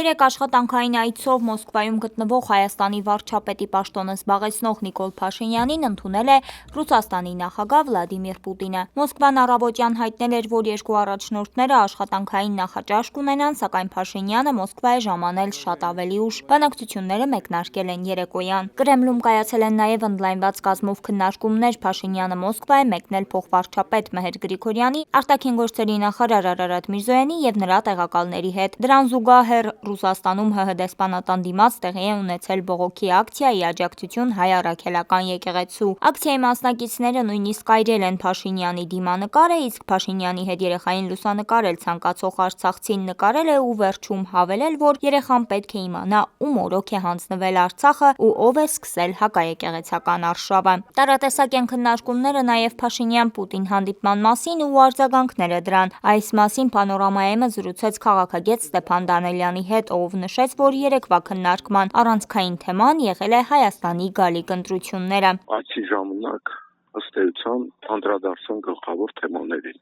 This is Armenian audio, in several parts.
Երեք աշխատանքային այցով Մոսկվայում գտնվող Հայաստանի վարչապետի պաշտոնը զբաղեցնող Նիկոլ Փաշինյանին ընդունել է Ռուսաստանի նախագահ Վլադիմիր Պուտինը։ Մոսկվան առավոտյան հայտնել էր, որ երկու առաջնորդները աշխատանքային նախաճաշ կունենան, սակայն Փաշինյանը Մոսկվա է ժամանել շատ ավելի ուշ։ Բանակցությունները մեկնարկել են երեկոյան։ Կրեմլում կայացել են նաև ընդլայնված կազմով քննարկումներ։ Փաշինյանը Մոսկվա է մեկնել փոխվարչապետ Մեհեր Գրիգորյանի, արտաքին գործերի նախարար Արարատ Միրզոյանի եւ նրա տեղակալների հետ։ Դրան զուգահեռ Ռուսաստանում ՀՀ դեսպանատան դիմաց տեղի է ունեցել բողոքի ակցիայի աջակցություն հայ առաքելական եկեղեցու։ Ակցիայի մասնակիցները նույնիսկ այրել են Փաշինյանի դիմանկարը, իսկ Փաշինյանի հետ երեխային լուսանկարել ցանկացող արցախցին նկարել է ու վերջում հավելել, որ երեխան պետք է իմանա ում օրոք է հանձնվել Արցախը ու ով է սկսել հակաեկեղեցական արշավը։ Տարատեսակ են քննարկումները նաև Փաշինյան-Պուտին հանդիպման մասին ու արձագանքները դրան։ Այս մասին Պանորամայեմը զրուցեց քաղաքագետ Ստեփան Դանելյանի հետ, ով նշեց, որ երեկվա քննարկման առանցքային թեման եղել է Հայաստանի գալիք ընտրությունները։ Այցի ժամանակ ըստ էության անդրադարձան գլխավոր թեմաներին։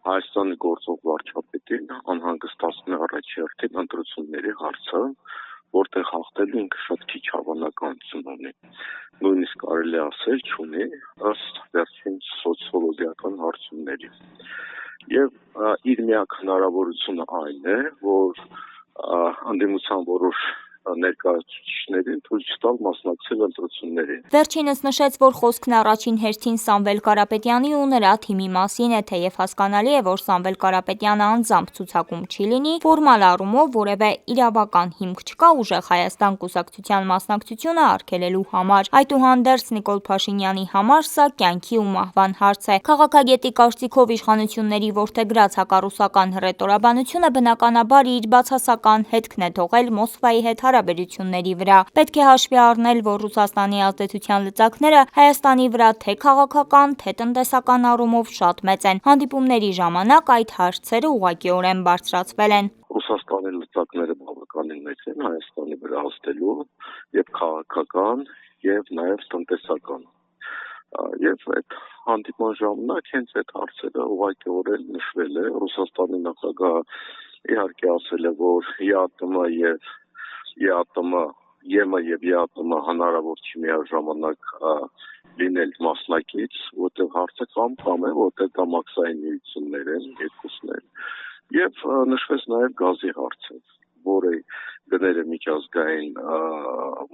Հայաստանի գործող վարչապետին անհանգստացնում է առաջին ընտրությունների հարցը, որտեղ հաղթելու ինքը շատ քիչ հավանականություն ունի։ Նույնիսկ կարելի ասել չունի ըստ վերջին սոցիոլոգիական հարցումների։ Եվ իր միակ հնարավորությունը այն է, որ անդիմության որոշ ներկայացուցիչներին թույլ չտալ մասնակցել ընտրություններին։ Վերջինս նշեց, որ խոսքն առաջին հերթին Սամվել Կարապետյանի ու նրա թիմի մասին է, թեև հասկանալի է, որ Սամվել Կարապետյանը անձամբ ցուցակում չի լինի, ֆորմալ առումով որևէ իրավական հիմք չկա ուժեղ Հայաստան կուսակցության մասնակցությունը արգելելու համար։ Այդուհանդերձ Նիկոլ Փաշինյանի համար սա կյանքի ու մահվան հարց է։ Քաղաքագետի կարծիքով իշխանությունների որդեգրած հակառուսական հռետորաբանությունը բնականաբար իր բացասական հետքն է թողել Մոսկվայի հետ հարաբերությունների վրա։ Պետք է հաշվի առնել, որ Ռուսաստանի ազդեցության լծակները Հայաստանի վրա թե քաղաքական, թե տնտեսական առումով շատ մեծ են։ Հանդիպումների ժամանակ այդ հարցերը ուղղակիորեն բարձրացվել են։ Ռուսաստանի լծակները բավականին մեծ են Հայաստանի վրա ազդելու եւ քաղաքական եւ նաեւ տնտեսական։ Եւ այդ հանդիպման ժամանակ հենց այդ հարցերը ուղղակիորեն նշվել է։ Ռուսաստանի նախագահը իհարկե ասել է, որ ԵԱՏՄ եւ ԵՄ եւ ԵԱՏՄ հնարավոր չի միաժամանակ լինել մասնակից, որտեղ հարցը կամ է, որտեղ կամաքսային միություններ են երկուսն են։ Եվ նշվեց նաեւ գազի հարցը, որը գները միջազգային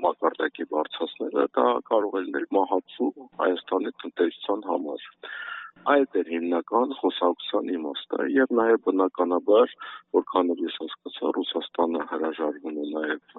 մակարդակի բարձրացնելը դա կարող է լինել մահացու Հայաստանի տնտեսության համար։ Այդ էր հիմնական խոսակցության իմաստը եւ նաեւ բնականաբար, որքան ես հասկացա, Ռուսաստանը հրաժարվում է նաեւ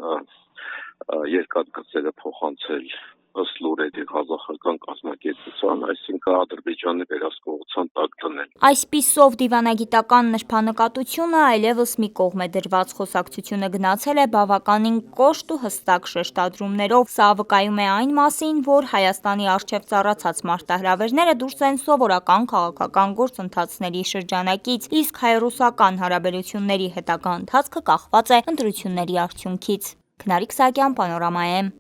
երկաթգծերը փոխանցել ըստ լուրերի ղազախական կազմակերպության, այսինքն Ադրբեջանի վերահսկողության տակ դնել։ Այսպիսով դիվանագիտական նրբանկատությունը այլևս մի կողմ է դրված, խոսակցությունը գնացել է բավականին կոշտ ու հստակ շեշտադրումներով։ Սա վկայում է այն մասին, որ Հայաստանի առջև ծառացած մարտահրավերները դուրս են սովորական քաղաքական գործընթացների շրջանակից, իսկ հայ-ռուսական հարաբերությունների հետագա ընթացքը կախված է ընտրությունների արդյունքից։ Քնարիկ Սահակյան, Պանորամայեմ։